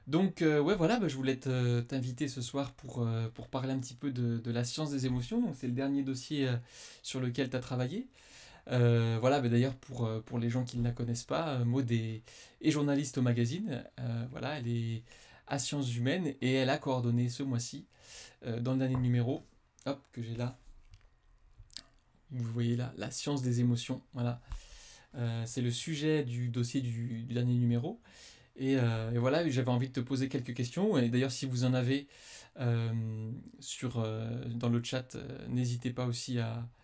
Donc, ouais, voilà, bah, je voulais t'inviter ce soir pour parler un petit peu de la science des émotions. Donc, c'est le dernier dossier sur lequel tu as travaillé. Voilà, bah, d'ailleurs, pour les gens qui ne la connaissent pas, Maud est journaliste au magazine. Voilà, elle est à Sciences Humaines et elle a coordonné ce mois-ci, dans le dernier numéro, hop, que j'ai là, vous voyez là, la science des émotions. Voilà. C'est le sujet du dossier du dernier numéro. Et voilà, j'avais envie de te poser quelques questions. Et d'ailleurs, si vous en avez euh, dans le chat, n'hésitez pas aussi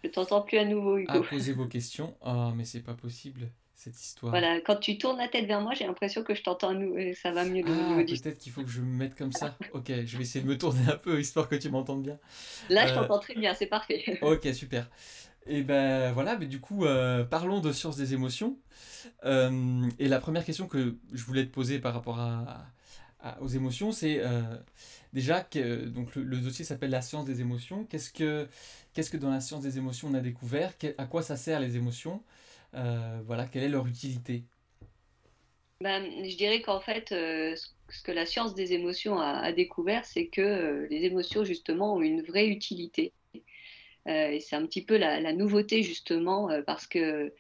Je t'entends plus à nouveau, à Hugo. poser vos questions. Oh, mais c'est pas possible, cette histoire. Voilà, quand tu tournes la tête vers moi, j'ai l'impression que je t'entends à nouveau et ça va mieux au niveau Ah, du... peut-être qu'il faut que je me mette comme ça. Ok, je vais essayer de me tourner un peu, histoire que tu m'entendes bien. Là, je Euh, t'entends très bien, c'est parfait. ok, super. Et ben voilà, mais du coup, parlons de sciences des émotions. Et la première question que je voulais te poser par rapport aux émotions, c'est déjà que donc le dossier s'appelle la science des émotions. Qu'est-ce que dans la science des émotions on a découvert? À quoi ça sert les émotions? Voilà, quelle est leur utilité? Ben, je dirais qu'en fait, ce que la science des émotions a découvert, c'est que les émotions, justement, ont une vraie utilité. Et c'est un petit peu la nouveauté, justement, parce que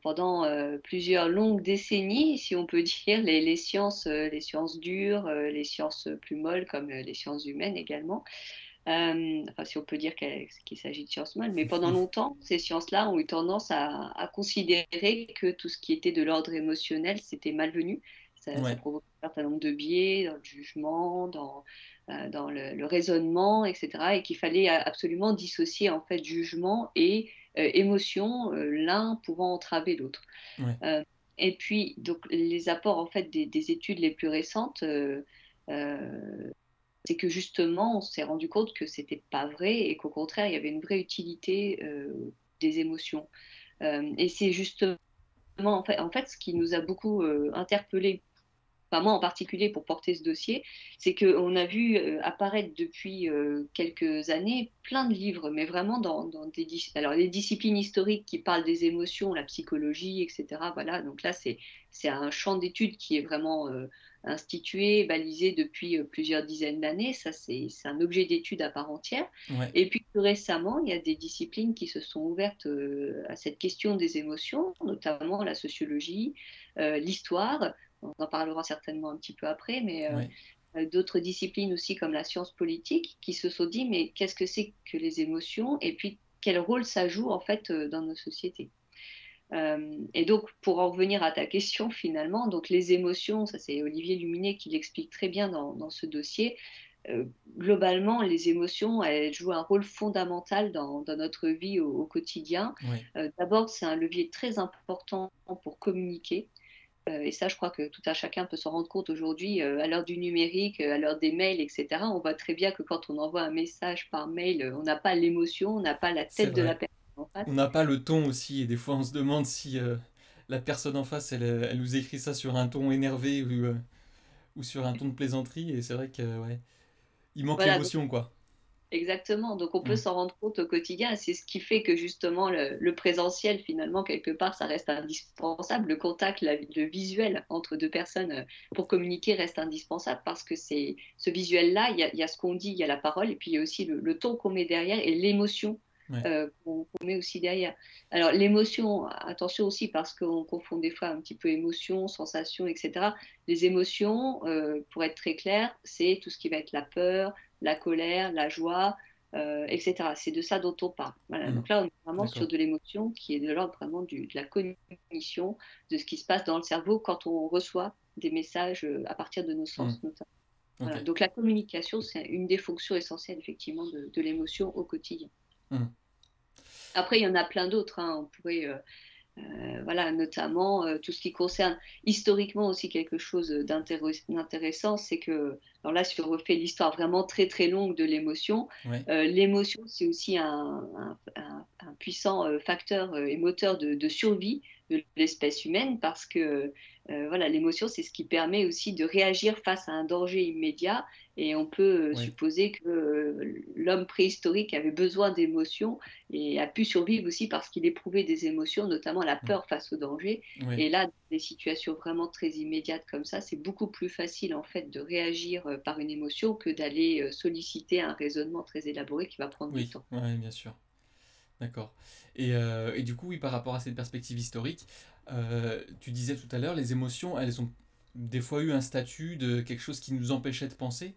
pendant plusieurs longues décennies, si on peut dire, les sciences dures, les sciences plus molles, comme les sciences humaines également, enfin, si on peut dire qu'il s'agit de sciences molles, mais pendant longtemps, ces sciences-là ont eu tendance à considérer que tout ce qui était de l'ordre émotionnel, c'était malvenu. Ça Ouais, provoque un certain nombre de biais dans le jugement, dans le raisonnement, etc. Et qu'il fallait absolument dissocier en fait jugement et émotion, l'un pouvant entraver l'autre. ouais, Euh, et puis, donc, les apports en fait des études les plus récentes, c'est que justement, on s'est rendu compte que c'était pas vrai et qu'au contraire, il y avait une vraie utilité des émotions. Et c'est justement, en fait, ce qui nous a beaucoup interpellés, enfin moi en particulier pour porter ce dossier, c'est qu'on a vu apparaître depuis quelques années plein de livres, mais vraiment dans alors les disciplines historiques qui parlent des émotions, la psychologie, etc. Voilà, donc là c'est un champ d'études qui est vraiment institué, balisé depuis plusieurs dizaines d'années. Ça c'est un objet d'étude à part entière. ouais, Et puis plus récemment, il y a des disciplines qui se sont ouvertes à cette question des émotions, notamment la sociologie, l'histoire. On en parlera certainement un petit peu après, mais ouais. d'autres disciplines aussi comme la science politique qui se sont dit mais qu'est-ce que c'est que les émotions et puis quel rôle ça joue en fait dans nos sociétés. Et donc pour en revenir à ta question finalement, donc les émotions, ça c'est Olivier Luminet qui l'explique très bien dans ce dossier. Euh, Globalement, les émotions, elles jouent un rôle fondamental dans notre vie au quotidien. Ouais. D'abord, c'est un levier très important pour communiquer. Et ça, je crois que tout un chacun peut s'en rendre compte aujourd'hui, à l'heure du numérique, à l'heure des mails, etc. On voit très bien que quand on envoie un message par mail, on n'a pas l'émotion, on n'a pas la C'est tête de la vrai. personne en face. On n'a pas le ton aussi, et des fois on se demande si la personne en face, elle nous écrit ça sur un ton énervé ou sur un ton de plaisanterie, et c'est vrai que ouais, il manque Voilà, donc, l'émotion, quoi. exactement. Donc on peut Mm. s'en rendre compte au quotidien. C'est ce qui fait que justement le présentiel, finalement, quelque part, ça reste indispensable. Le contact, le visuel entre deux personnes pour communiquer reste indispensable parce que c'est ce visuel-là, il y a ce qu'on dit, il y a la parole, et puis il y a aussi le ton qu'on met derrière et l'émotion Ouais, qu'on met aussi derrière. Alors l'émotion, attention aussi parce qu'on confond des fois un petit peu émotion, sensation, etc. Les émotions, pour être très clair, c'est tout ce qui va être la peur, la colère, la joie, etc. C'est de ça dont on parle. Voilà. mm. Donc là, on est vraiment sur D'accord. de l'émotion qui est de l'ordre vraiment de la cognition, de ce qui se passe dans le cerveau quand on reçoit des messages à partir de nos Mm. sens notamment. Ok. Voilà. Donc la communication, c'est une des fonctions essentielles effectivement de l'émotion au quotidien. Mm. Après, il y en a plein d'autres, hein. On pourrait voilà, notamment tout ce qui concerne historiquement aussi quelque chose d'intéressant, c'est que, alors là, si on refait l'histoire vraiment très très longue de l'émotion, Ouais, l'émotion, c'est aussi un puissant facteur et moteur de survie, de l'espèce humaine parce que voilà, l'émotion, c'est ce qui permet aussi de réagir face à un danger immédiat. Et on peut Oui, supposer que l'homme préhistorique avait besoin d'émotions et a pu survivre aussi parce qu'il éprouvait des émotions, notamment la mm, peur face au danger. oui, Et là, dans des situations vraiment très immédiates comme ça, c'est beaucoup plus facile en fait de réagir par une émotion que d'aller solliciter un raisonnement très élaboré qui va prendre du oui, temps. ouais, bien sûr. D'accord. Et du coup, oui, par rapport à cette perspective historique, tu disais tout à l'heure, les émotions, elles ont des fois eu un statut de quelque chose qui nous empêchait de penser.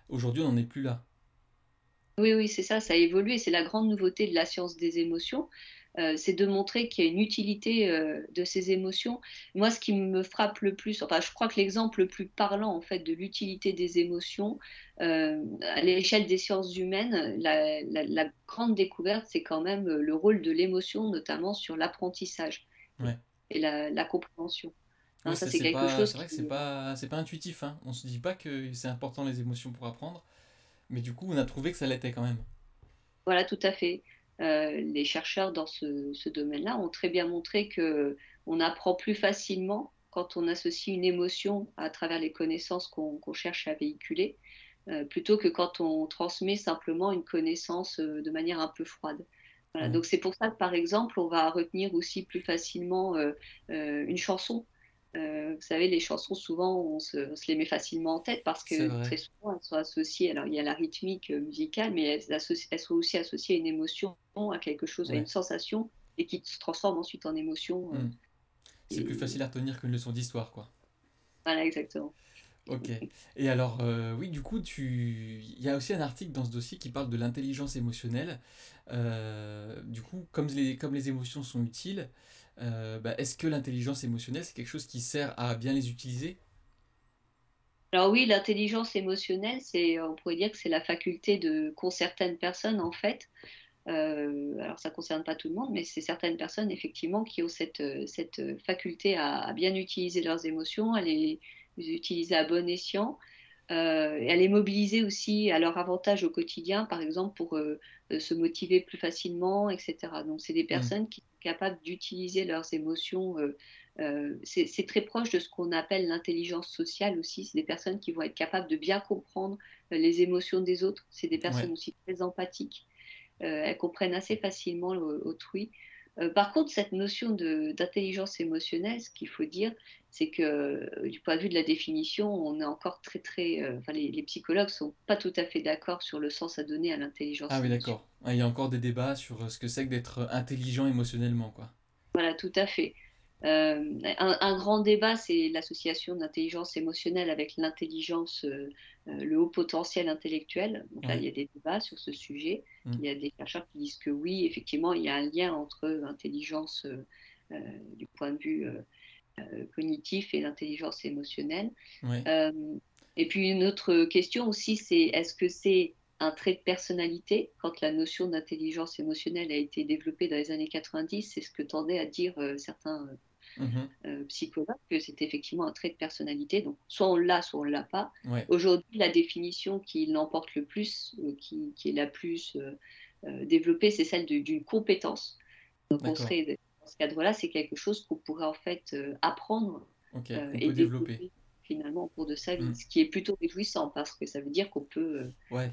Aujourd'hui, on n'en est plus là. Oui, oui, c'est ça a évolué. C'est la grande nouveauté de la science des émotions, c'est de montrer qu'il y a une utilité, de ces émotions. Moi, ce qui me frappe le plus, enfin, je crois que l'exemple le plus parlant, en fait, de l'utilité des émotions, à l'échelle des sciences humaines, la grande découverte, c'est quand même, le rôle de l'émotion, notamment sur l'apprentissage et Ouais. la compréhension. Oui, Hein, ça, c'est quelque chose c'est vrai que qui c'est pas intuitif, hein. On se dit pas que c'est important les émotions pour apprendre, mais du coup, on a trouvé que ça l'était quand même. Voilà, tout à fait. Les chercheurs dans ce domaine-là ont très bien montré que on apprend plus facilement quand on associe une émotion à travers les connaissances qu'on cherche à véhiculer, plutôt que quand on transmet simplement une connaissance, de manière un peu froide. Voilà, Ouais, donc c'est pour ça que, par exemple, on va retenir aussi plus facilement, une chanson. Vous savez, les chansons, souvent, on se les met facilement en tête parce c'est que très vrai. souvent, elles sont associées. Alors, il y a la rythmique musicale, mais elles sont aussi associées à une émotion, à quelque chose, à une Ouais. sensation, et qui se transforme ensuite en émotion. Hmm. C'est plus Et facile à retenir qu'une leçon d'histoire, quoi. voilà, exactement. Ok. Et alors, oui, du coup, il y a aussi un article dans ce dossier qui parle de l'intelligence émotionnelle. Du coup, comme les émotions sont utiles, bah, est-ce que l'intelligence émotionnelle, c'est quelque chose qui sert à bien les utiliser? Alors oui, l'intelligence émotionnelle, on pourrait dire que c'est la faculté qu'ont certaines personnes, en fait. Alors ça ne concerne pas tout le monde, mais c'est certaines personnes effectivement qui ont cette faculté à bien utiliser leurs émotions, à les utiliser à bon escient, et à les mobiliser aussi à leur avantage au quotidien, par exemple pour se motiver plus facilement, etc. Donc c'est des Hmm. personnes qui sont capables d'utiliser leurs émotions. C'est très proche de ce qu'on appelle l'intelligence sociale aussi. C'est des personnes qui vont être capables de bien comprendre les émotions des autres. C'est des Ouais. personnes aussi très empathiques, elles comprennent assez facilement autrui. Par contre, cette notion d'intelligence émotionnelle, ce qu'il faut dire, c'est que du point de vue de la définition, on est encore très très, enfin les psychologues sont pas tout à fait d'accord sur le sens à donner à Ah l'intelligence oui, émotionnelle. d'accord. Ah, il y a encore des débats sur ce que c'est que d'être intelligent émotionnellement, quoi. Voilà, tout à fait. Un grand débat, c'est l'association d'intelligence émotionnelle avec l'intelligence, le haut potentiel intellectuel. Donc là, il Ouais. y a des débats sur ce sujet. Hmm. Il y a des chercheurs qui disent que oui, effectivement, il y a un lien entre l'intelligence du point de vue cognitif et l'intelligence émotionnelle. Ouais. Euh, et puis une autre question aussi, c'est est-ce que c'est un trait de personnalité? Quand la notion d'intelligence émotionnelle a été développée dans les années 90, c'est ce que tendaient à dire certains Mhm. psychologues, que c'est effectivement un trait de personnalité. Donc soit on l'a, soit on ne l'a pas. Ouais. Aujourd'hui, la définition qui l'emporte le plus, qui est la plus développée, c'est celle d'une compétence. Donc on D'accord. serait, dans ce cadre-là, c'est quelque chose qu'on pourrait en fait apprendre Ok. Qu'on et peut développer. développer finalement au cours de sa vie, Hmm. ce qui est plutôt réjouissant parce que ça veut dire qu'on peut Ouais.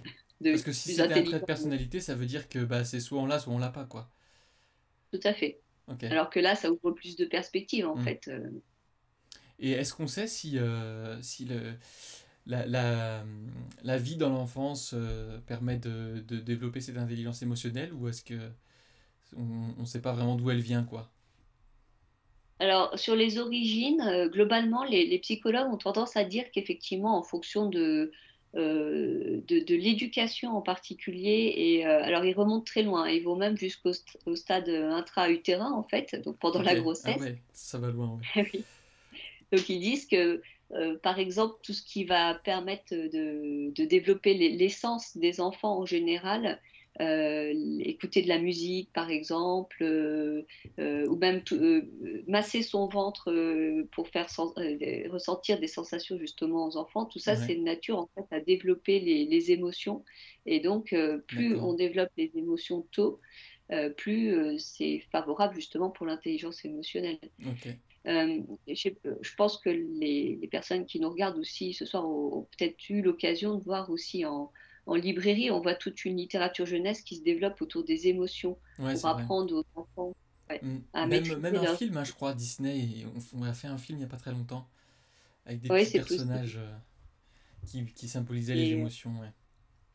Parce devenir que si plus c'était un trait de intelligent. personnalité, ça veut dire que bah, c'est soit on l'a, soit on l'a pas, quoi. Tout à fait. Ok. Alors que là, ça ouvre plus de perspectives en Hmm. fait. Et est-ce qu'on sait si la, la, la vie dans l'enfance permet de développer cette intelligence émotionnelle ou est-ce que on sait pas vraiment d'où elle vient, quoi? Alors sur les origines, globalement, les psychologues ont tendance à dire qu'effectivement, en fonction de l'éducation en particulier, et alors ils remontent très loin, ils vont même au stade intra-utérin en fait, donc pendant Ok. la Ah grossesse. ouais, ça va loin, ouais. Oui. Donc ils disent que, par exemple, tout ce qui va permettre de développer l'essence des enfants en général, écouter de la musique par exemple, ou même masser son ventre pour faire ressentir des sensations justement aux enfants, tout ça c'est Ouais, de nature en fait à développer les émotions. Et donc plus on d'accord. développe les émotions tôt, plus c'est favorable justement pour l'intelligence émotionnelle. Ok. Je pense que les personnes qui nous regardent aussi ce soir ont peut-être eu l'occasion de voir aussi en librairie, on voit toute une littérature jeunesse qui se développe autour des émotions Ouais, pour c'est vrai. apprendre aux enfants, ouais, à Même maîtriser un leurs film, hein, je émotions. crois, Disney, on a fait un film il n'y a pas très longtemps, avec des Oui, petits c'est possible. personnages qui symbolisaient les Et émotions, ouais.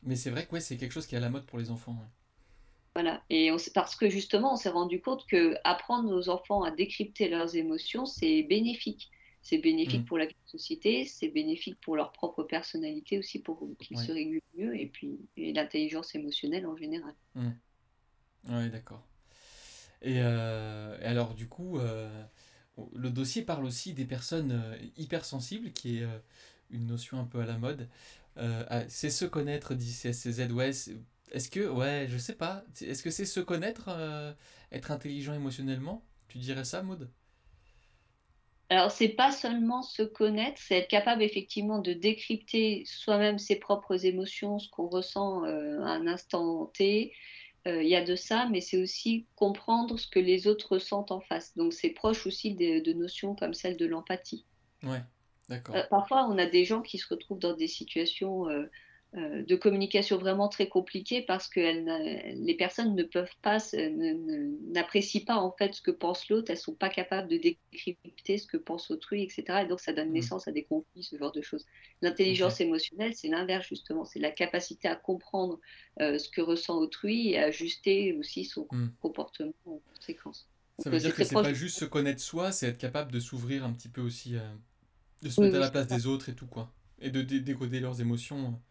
Mais c'est vrai que ouais, c'est quelque chose qui est à la mode pour les enfants, ouais. voilà. Et parce que justement, on s'est rendu compte que apprendre aux enfants à décrypter leurs émotions, c'est bénéfique. C'est bénéfique Mm, pour la société, c'est bénéfique pour leur propre personnalité aussi, pour qu'ils ouais. se régulent mieux, et puis et l'intelligence émotionnelle en général. Mm, ouais, d'accord. Et alors, du coup, le dossier parle aussi des personnes hypersensibles, qui est une notion un peu à la mode. C'est se connaître, dit CSCZ. Ouais, est-ce que, ouais, je sais pas. Est-ce que c'est se connaître, être intelligent émotionnellement? Tu dirais ça, Maud? Alors, c'est pas seulement se connaître, c'est être capable effectivement de décrypter soi-même ses propres émotions, ce qu'on ressent à un instant T. Il y a de ça, mais c'est aussi comprendre ce que les autres ressentent en face. Donc, c'est proche aussi de notions comme celle de l'empathie. Ouais, d'accord. Parfois, on a des gens qui se retrouvent dans des situations de communication vraiment très compliquées parce que les personnes ne peuvent pas, n'apprécient pas en fait ce que pense l'autre, elles sont pas capables de décrypter ce que pense autrui, etc. Et donc, ça donne Mm, naissance à des conflits, ce genre de choses. ok. L'intelligence émotionnelle, c'est l'inverse justement, c'est la capacité à comprendre ce que ressent autrui et à ajuster aussi son Mm. comportement en conséquence. Ça Donc, veut c'est dire que très c'est proche pas du... juste se connaître soi, c'est être capable de s'ouvrir un petit peu aussi, de se Oui, mettre à oui, la c'est place ça. des autres et tout, quoi. Et de décoder leurs émotions.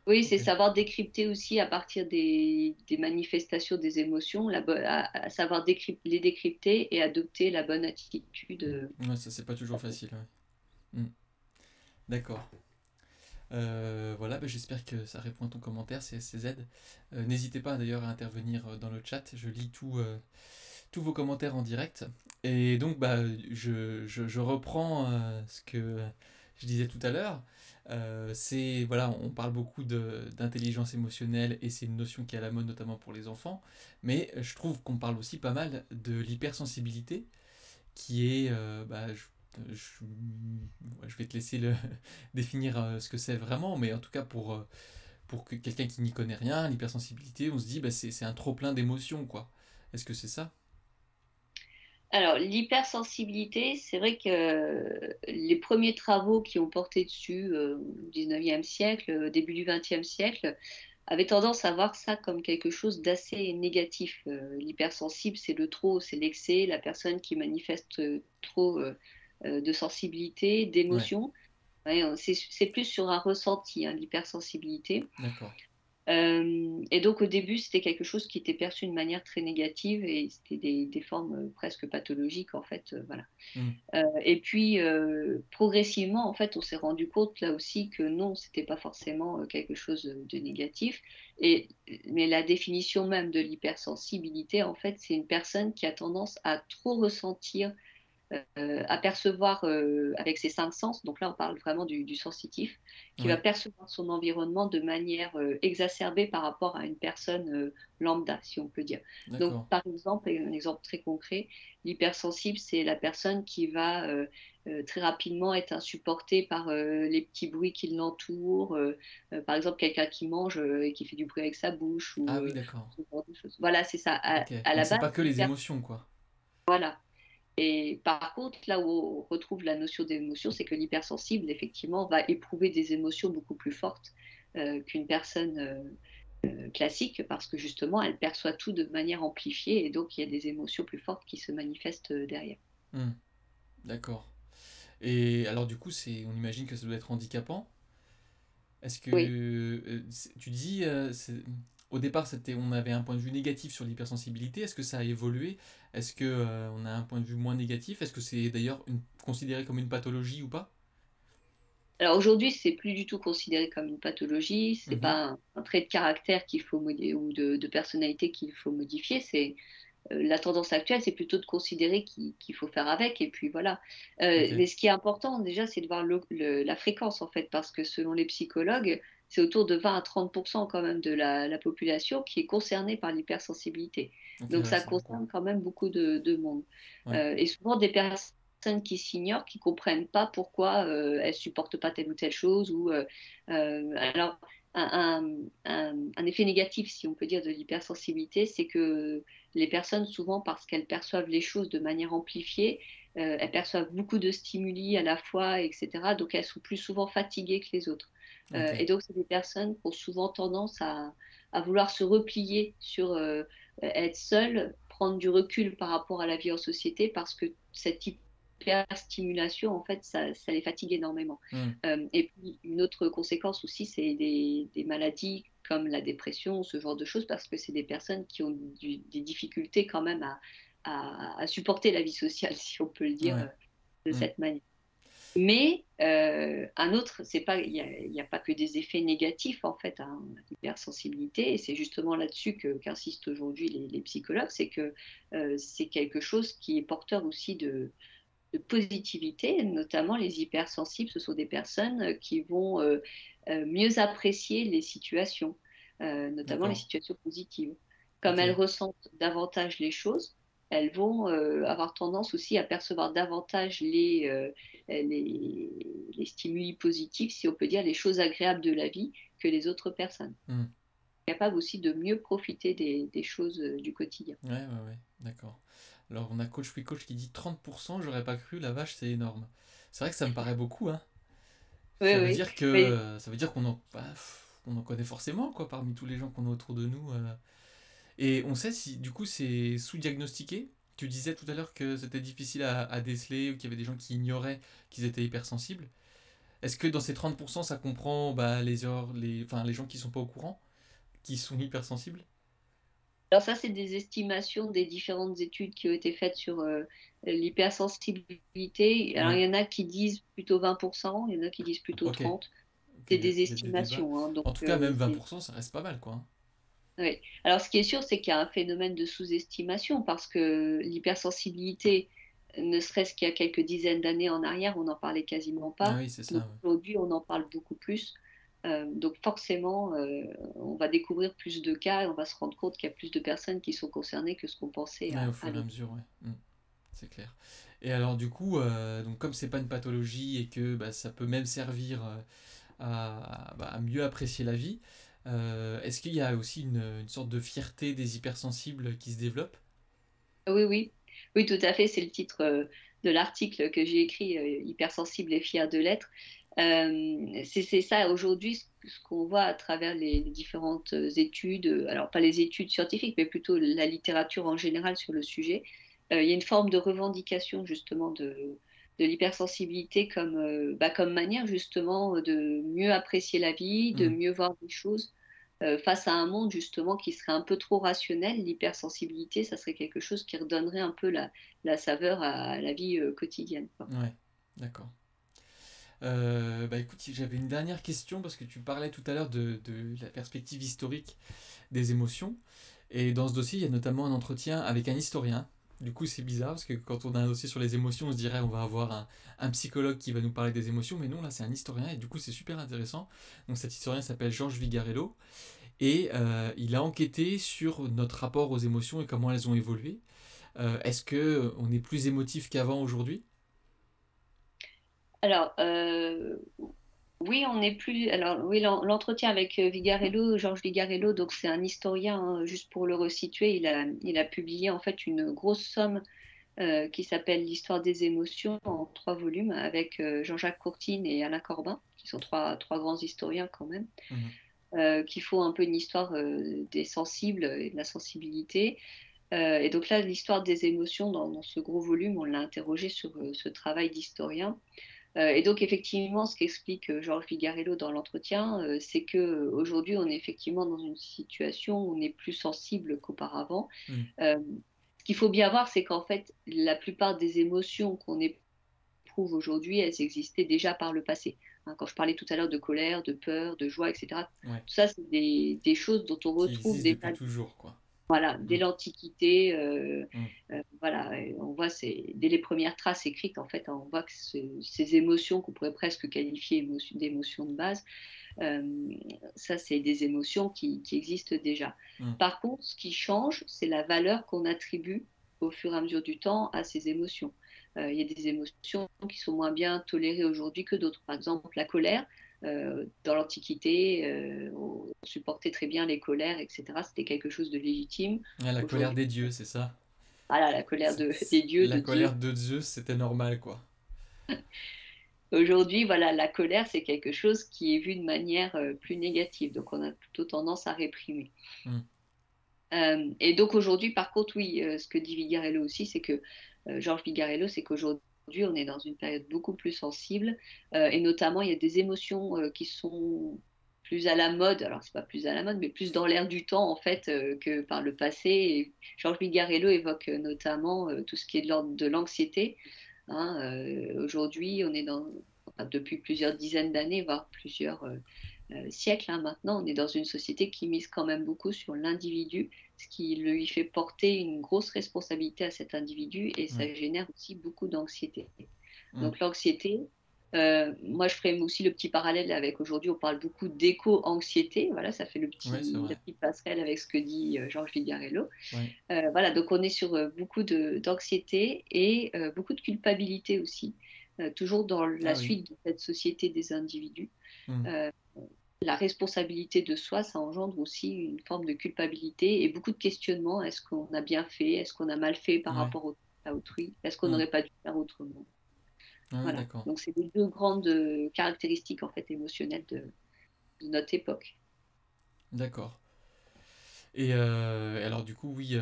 Oui, c'est Ok. savoir décrypter aussi à partir des manifestations des émotions, à savoir les décrypter et adopter la bonne attitude. Ouais, ça c'est pas toujours facile, ouais. Mm. D'accord. Voilà, bah, j'espère que ça répond à ton commentaire, CSCZ. N'hésitez pas d'ailleurs à intervenir dans le chat, je lis tous vos commentaires en direct. Et donc, bah, je reprends ce que je disais tout à l'heure. Voilà, on parle beaucoup d'intelligence émotionnelle et c'est une notion qui est à la mode notamment pour les enfants. Mais je trouve qu'on parle aussi pas mal de l'hypersensibilité qui est, je- je vais te laisser définir ce que c'est vraiment, mais en tout cas pour quelqu'un qui n'y connaît rien, l'hypersensibilité, on se dit bah, c'est un trop plein d'émotions, quoi. Est-ce que c'est ça? Alors, l'hypersensibilité, c'est vrai que les premiers travaux qui ont porté dessus au 19e siècle, début du 20e siècle, avaient tendance à voir ça comme quelque chose d'assez négatif. L'hypersensible, c'est le trop, c'est l'excès, la personne qui manifeste trop de sensibilité, Ouais, d'émotion. Ouais, c'est plus sur un ressenti, hein, l'hypersensibilité. d'accord. Et donc au début, c'était quelque chose qui était perçu de manière très négative et c'était des formes presque pathologiques en fait, voilà. Hmm, Et puis progressivement, en fait, on s'est rendu compte là aussi que non, c'était pas forcément quelque chose de négatif. Mais la définition même de l'hypersensibilité, en fait, c'est une personne qui a tendance à trop ressentir à percevoir avec ses 5 sens, donc là on parle vraiment du sensitif, qui va ouais, percevoir son environnement de manière exacerbée par rapport à une personne lambda, si on peut dire. Donc d'accord. par exemple, et un exemple très concret, l'hypersensible, c'est la personne qui va très rapidement être insupportée par les petits bruits qui l'entourent, par exemple quelqu'un qui mange et qui fait du bruit avec sa bouche ou Ah oui, d'accord. ce genre de choses. Voilà, c'est ça. Ok. À Donc la c'est base, pas que les émotions, quoi. voilà. Et par contre, là où on retrouve la notion d'émotion, c'est que l'hypersensible, effectivement, va éprouver des émotions beaucoup plus fortes qu'une personne classique, parce que justement, elle perçoit tout de manière amplifiée, et donc il y a des émotions plus fortes qui se manifestent derrière. Hmm, d'accord. Et alors du coup, on imagine que ça doit être handicapant. Est-ce que Oui. tu dis au départ on avait un point de vue négatif sur l'hypersensibilité. Est-ce que ça a évolué? Est-ce que on a un point de vue moins négatif? Est-ce que c'est d'ailleurs considéré comme une pathologie ou pas? Alors aujourd'hui, c'est plus du tout considéré comme une pathologie, c'est Mhm. pas un trait de caractère qu'il faut ou de personnalité qu'il faut modifier, c'est la tendance actuelle, c'est plutôt de considérer qu'il faut faire avec, et puis voilà. Ok. Mais ce qui est important déjà, c'est de voir la fréquence en fait, parce que selon les psychologues, c'est autour de 20 à 30% quand même de la population qui est concernée par l'hypersensibilité. Ok, Donc ouais, ça c'est beaucoup. concerne quand même beaucoup de monde. Ouais, Et souvent des personnes qui s'ignorent, qui comprennent pas pourquoi elles supportent pas telle ou telle chose. Alors, un effet négatif, si on peut dire, de l'hypersensibilité, c'est que les personnes, souvent parce qu'elles perçoivent les choses de manière amplifiée, elles perçoivent beaucoup de stimuli à la fois, etc. Donc elles sont plus souvent fatiguées que les autres. ok. Et donc c'est des personnes qui ont souvent tendance à vouloir se replier sur être seules, prendre du recul par rapport à la vie en société, parce que cette hyperstimulation, en fait, ça les fatigue énormément. Hmm, Et puis une autre conséquence aussi, c'est des maladies comme la dépression, ce genre de choses, parce que c'est des personnes qui ont des difficultés quand même à supporter la vie sociale, si on peut le dire ouais. de Hmm, cette manière. Mais un autre, c'est pas, il y a pas que des effets négatifs en fait à l'hypersensibilité, et c'est justement là-dessus qu'insistent aujourd'hui les psychologues, c'est que c'est quelque chose qui est porteur aussi de positivité, notamment les hypersensibles, ce sont des personnes qui vont mieux apprécier les situations, notamment les d'accord. situations positives. Comme Ok. elles ressentent davantage les choses, elles vont avoir tendance aussi à percevoir davantage les stimuli positifs, si on peut dire, les choses agréables de la vie que les autres personnes. Hmm, Capables aussi de mieux profiter des choses du quotidien. ouais, ouais, ouais. D'accord. Alors, on a Coach We Coach qui dit 30%, j'aurais pas cru, la vache, c'est énorme. C'est vrai que ça me paraît beaucoup, hein. Oui, Ça veut oui. dire que Mais ça veut dire qu'on en, bah, on en connaît forcément quoi parmi tous les gens qu'on a autour de nous. Et on sait si du coup c'est sous-diagnostiqué. Tu disais tout à l'heure que c'était difficile à déceler ou qu'il y avait des gens qui ignoraient qu'ils étaient hypersensibles. Est-ce que dans ces 30% ça comprend bah, enfin, les gens qui sont pas au courant, qui sont hypersensibles? Alors ça, c'est des estimations des différentes études qui ont été faites sur l'hypersensibilité. Alors Ouais. il y en a qui disent plutôt 20%, il y en a qui disent plutôt Ok. 30%. Ok, C'est il des y a des débats. estimations, hein, donc En tout cas, même 20%, ça reste pas mal quoi, hein. oui. Alors ce qui est sûr, c'est qu'il y a un phénomène de sous-estimation, parce que l'hypersensibilité, ne serait-ce qu'il y a quelques dizaines d'années en arrière, on n'en parlait quasiment Ah pas. oui, c'est ça. Donc Ouais. aujourd'hui, on en parle beaucoup plus. Donc forcément, on va découvrir plus de cas et on va se rendre compte qu'il y a plus de personnes qui sont concernées que ce qu'on pensait Ouais, au à fur et à l'époque. mesure, ouais. C'est clair. Et alors du coup, donc comme c'est pas une pathologie et que bah, ça peut même servir à mieux apprécier la vie, est-ce qu'il y a aussi une sorte de fierté des hypersensibles qui se développe? Oui, oui, oui, tout à fait. C'est le titre de l'article que j'ai écrit, Hypersensible et fier de l'être. C'est ça aujourd'hui ce qu'on voit à travers les différentes études, alors pas les études scientifiques, mais plutôt la littérature en général sur le sujet. Il y a une forme de revendication justement de l'hypersensibilité comme, comme manière justement de mieux apprécier la vie, de Hmm. mieux voir les choses face à un monde justement qui serait un peu trop rationnel. L'hypersensibilité, ça serait quelque chose qui redonnerait un peu la saveur à la vie quotidienne, quoi. Ouais, d'accord. Bah écoute, j'avais une dernière question parce que tu parlais tout à l'heure de la perspective historique des émotions. Et dans ce dossier, il y a notamment un entretien avec un historien. Du coup, c'est bizarre parce que quand on a un dossier sur les émotions, on se dirait on va avoir un psychologue qui va nous parler des émotions, mais non, là c'est un historien et du coup c'est super intéressant. Donc cet historien s'appelle Georges Vigarello et il a enquêté sur notre rapport aux émotions et comment elles ont évolué. Est-ce que on est plus émotif qu'avant aujourd'hui? Alors, oui, on n'est plus. Alors, oui, l'entretien avec Vigarello, Georges Vigarello, donc c'est un historien, hein, juste pour le resituer, il a publié en fait une grosse somme qui s'appelle L'histoire des émotions en 3 volumes avec Jean-Jacques Courtine et Alain Corbin, qui sont trois grands historiens quand même, Mhm. qui font un peu une histoire des sensibles et de la sensibilité. Et donc là, l'histoire des émotions dans ce gros volume, on l'a interrogé sur ce travail d'historien. Et donc effectivement, ce qu'explique Georges Vigarello dans l'entretien, c'est que aujourd'hui, on est effectivement dans une situation où on est plus sensible qu'auparavant. Mhm. Euh, Ce qu'il faut bien voir, c'est qu'en fait, la plupart des émotions qu'on éprouve aujourd'hui, elles existaient déjà par le passé. Hein, quand je parlais tout à l'heure de colère, de peur, de joie, etc., Ouais, tout ça, c'est des choses dont on qui retrouve existe déjà depuis toujours, quoi. Voilà, dès Mm. l'Antiquité, Mm. voilà, et on voit dès les premières traces écrites, en fait, on voit que ces émotions qu'on pourrait presque qualifier d'émotions de base, euh, ça, c'est des émotions qui existent déjà. Mm. Par contre, ce qui change, c'est la valeur qu'on attribue au fur et à mesure du temps à ces émotions. Il y a des émotions qui sont moins bien tolérées aujourd'hui que d'autres. Par exemple, la colère. Dans l'Antiquité, on supportait très bien les colères, etc. C'était quelque chose de légitime. Ah, la colère Aujourd'hui, des dieux, c'est ça? voilà, la colère des dieux, La de Zeus. colère de Zeus, c'était normal, quoi. Aujourd'hui, voilà, la colère, c'est quelque chose qui est vu de manière plus négative. Donc, on a plutôt tendance à réprimer. Mm. Et donc, aujourd'hui, par contre, oui, ce que dit Vigarello aussi, c'est que, Georges Vigarello, c'est qu'aujourd'hui, on est dans une période beaucoup plus sensible. Et notamment, il y a des émotions qui sont plus à la mode. Alors, c'est pas plus à la mode, mais plus dans l'air du temps, en fait, que par le passé. Et Georges Vigarello évoque notamment tout ce qui est de l'ordre de l'anxiété. Hein, aujourd'hui, on est enfin, depuis plusieurs dizaines d'années, voire plusieurs siècles, hein, maintenant, on est dans une société qui mise quand même beaucoup sur l'individu, ce qui lui fait porter une grosse responsabilité à cet individu et ça Ouais. génère aussi beaucoup d'anxiété. Mm. Donc l'anxiété, moi je ferai aussi le petit parallèle avec aujourd'hui, on parle beaucoup d'éco-anxiété, voilà, ça fait Ouais, c'est la vrai. petite passerelle avec ce que dit Georges Vigarello. Ouais. Voilà, donc on est sur beaucoup d'anxiété et beaucoup de culpabilité aussi, toujours dans la Ah oui. suite de cette société des individus. Mm. Euh, la responsabilité de soi, ça engendre aussi une forme de culpabilité et beaucoup de questionnements. Est-ce qu'on a bien fait? Est-ce qu'on a mal fait par Ouais. rapport à autrui? Est-ce qu'on Mm. n'aurait pas dû faire autrement? Ah ouais, Voilà. d'accord. Donc, c'est les deux grandes caractéristiques en fait émotionnelles de notre époque. D'accord. Et alors du coup, oui,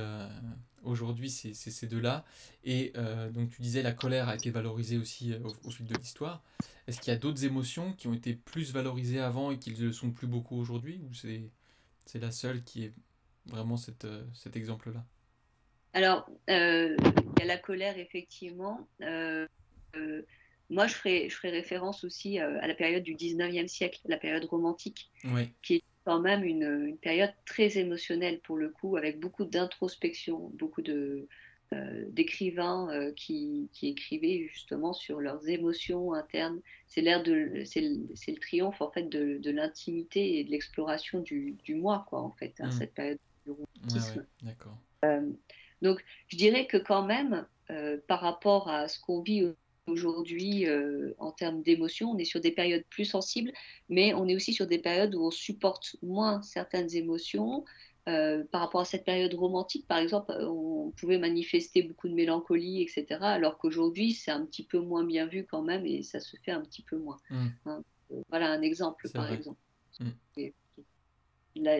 aujourd'hui, c'est ces deux-là. Et donc tu disais la colère a été valorisée aussi au fil de l'histoire. Est-ce qu'il y a d'autres émotions qui ont été plus valorisées avant et qui ne le sont plus beaucoup aujourd'hui? Ou c'est la seule qui est vraiment cet exemple-là? Alors, il y a la colère, effectivement. Euh, moi, je ferais référence aussi à la période du 19e siècle, la période romantique, Oui. qui est quand même une période très émotionnelle pour le coup, avec beaucoup d'introspection, beaucoup d'écrivains qui écrivaient justement sur leurs émotions internes. C'est le triomphe en fait de l'intimité et de l'exploration du moi, quoi, en fait, hein, Mm. cette période du Ouais, ouais, romantisme. d'accord. Donc, je dirais que quand même, par rapport à ce qu'on vit aujourd'hui en termes d'émotions, on est sur des périodes plus sensibles, mais on est aussi sur des périodes où on supporte moins certaines émotions. Par rapport à cette période romantique, par exemple, on pouvait manifester beaucoup de mélancolie, etc., alors qu'aujourd'hui, c'est un petit peu moins bien vu quand même et ça se fait un petit peu moins. Mm. Hein. Voilà un exemple, C'est par vrai. exemple. Mm. La-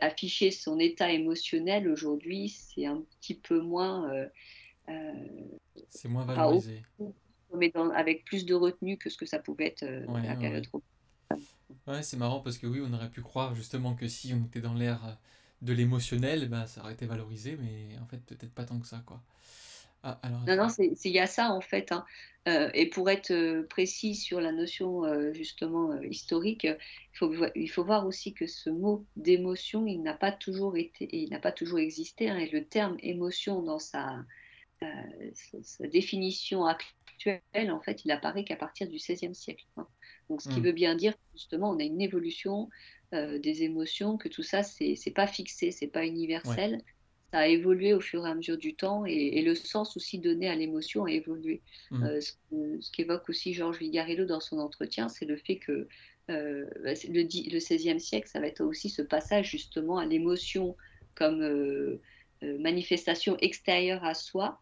Afficher son état émotionnel aujourd'hui, c'est un petit peu moins, C'est moins enfin, valorisé. mais avec plus de retenue que ce que ça pouvait être Ouais, à la ouais, ouais. période romantique. Ouais, c'est marrant parce que oui, on aurait pu croire justement que si on était dans l'ère de l'émotionnel, bah, ça aurait été valorisé, mais en fait, peut-être pas tant que ça, quoi. Ah, alors Non, attends. non, il y a ça en fait, hein. Et pour être précis sur la notion justement historique, il faut voir aussi que ce mot d'émotion, il n'a pas toujours été, et il n'a pas toujours existé, hein, et le terme émotion dans euh, sa définition actuelle, en fait, il apparaît qu'à partir du XVIe siècle, hein. Donc, ce qui Hmm. veut bien dire que justement, on a une évolution des émotions, que tout ça, c'est pas fixé, c'est pas Ouais. universel. Ça a évolué au fur et à mesure du temps et le sens aussi donné à l'émotion a évolué. Hmm. Ce qu'évoque aussi Georges Vigarello dans son entretien, c'est le fait que le XVIe siècle, ça va être aussi ce passage justement à l'émotion comme manifestation extérieure à soi,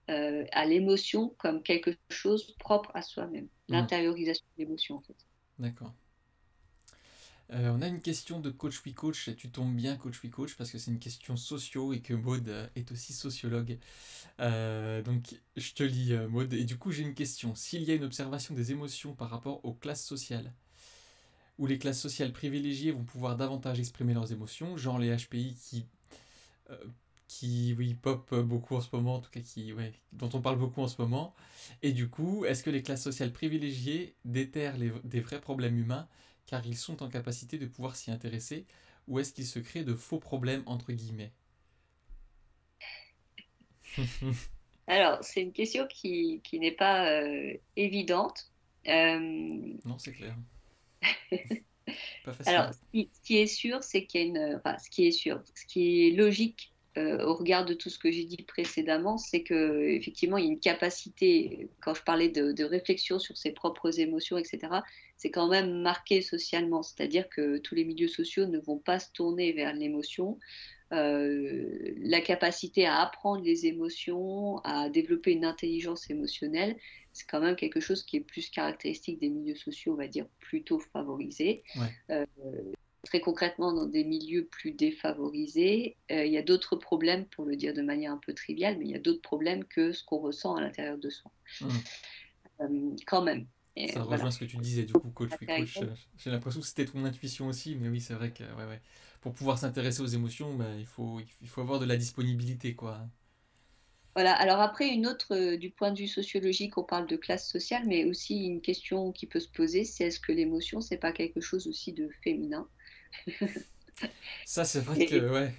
à l'émotion comme quelque chose propre à soi-même. Hmm. L'intériorisation de l'émotion, en fait. D'accord. On a une question de Coach We Coach, et tu tombes bien Coach We Coach parce que c'est une question socio et que Maud est aussi sociologue. Donc je te lis Maud, et du coup j'ai une question. S'il y a une observation des émotions par rapport aux classes sociales, où les classes sociales privilégiées vont pouvoir davantage exprimer leurs émotions, genre les HPI euh, qui oui, pop beaucoup en ce moment, en tout cas ouais, dont on parle beaucoup en ce moment. Et du coup, est-ce que les classes sociales privilégiées déterrent des vrais problèmes humains car ils sont en capacité de pouvoir s'y intéresser, ou est-ce qu'il se crée de faux problèmes entre guillemets? Alors, c'est une question qui n'est pas évidente. Euh, Non, c'est clair. Pas alors, facile. ce qui est sûr, c'est qu'il y a une... Enfin, ce qui est sûr, ce qui est logique au regard de tout ce que j'ai dit précédemment, c'est que effectivement, il y a une capacité, quand je parlais de réflexion sur ses propres émotions, etc., c'est quand même marqué socialement. C'est-à-dire que tous les milieux sociaux ne vont pas se tourner vers l'émotion. La capacité à apprendre les émotions, à développer une intelligence émotionnelle, c'est quand même quelque chose qui est plus caractéristique des milieux sociaux, on va dire, plutôt favorisés. Ouais. Euh, Très concrètement, dans des milieux plus défavorisés, il y a d'autres problèmes, pour le dire de manière un peu triviale, mais il y a d'autres problèmes que ce qu'on ressent à l'intérieur de soi, Hmm. quand même. Et Ça voilà. rejoint ce que tu disais, du coup, coach, oui, coach. Matériel. J'ai l'impression que c'était ton intuition aussi, mais oui, c'est vrai que ouais, ouais. Pour pouvoir s'intéresser aux émotions, bah, il faut avoir de la disponibilité, quoi. Voilà. Alors après, une autre, du point de vue sociologique, on parle de classe sociale, mais aussi une question qui peut se poser, c'est est-ce que l'émotion, c'est pas quelque chose aussi de féminin? Ça, c'est vrai Et que, ouais,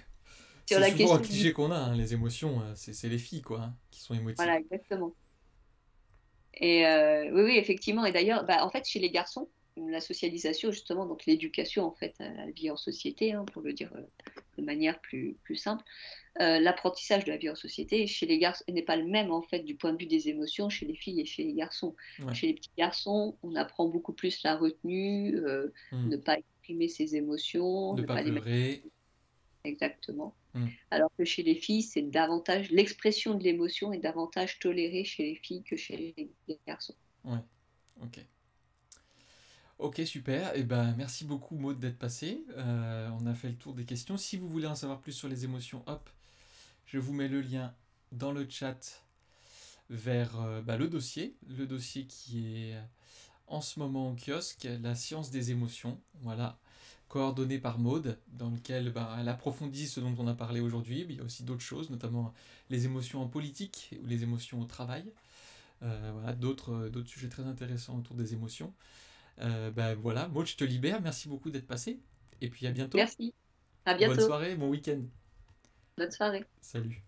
sur c'est la souvent un question du... cliché qu'on a, hein, les émotions, c'est les filles, quoi, hein, qui sont émotives. Voilà, exactement. Et oui, oui, effectivement. Et d'ailleurs, bah, en fait, chez les garçons, la socialisation, justement, donc l'éducation, en fait, à la vie en société, hein, pour le dire de manière plus simple, l'apprentissage de la vie en société chez les garçons n'est pas le même, en fait, du point de vue des émotions chez les filles et chez les garçons. Ouais. Chez les petits garçons, on apprend beaucoup plus la retenue, Hmm. ne pas exprimer ses émotions, Ne ne pas pas les mettre pleurer. exactement. Hmm. Alors que chez les filles, c'est davantage l'expression de l'émotion est davantage tolérée chez les filles que chez les garçons. Ouais, ok. Ok, super. Et ben, merci beaucoup, Maud, d'être passée. On a fait le tour des questions. Si vous voulez en savoir plus sur les émotions, hop, je vous mets le lien dans le chat vers bah, le dossier qui est en ce moment au kiosque, La science des émotions, voilà, coordonné par Maude, dans lequel bah, elle approfondit ce dont on a parlé aujourd'hui, mais il y a aussi d'autres choses, notamment les émotions en politique ou les émotions au travail, voilà, d'autres sujets très intéressants autour des émotions. Bah, voilà, Maude, je te libère, merci beaucoup d'être passé, et puis à bientôt, Merci, à bonne bientôt, soirée, bon week-end, bonne soirée. salut.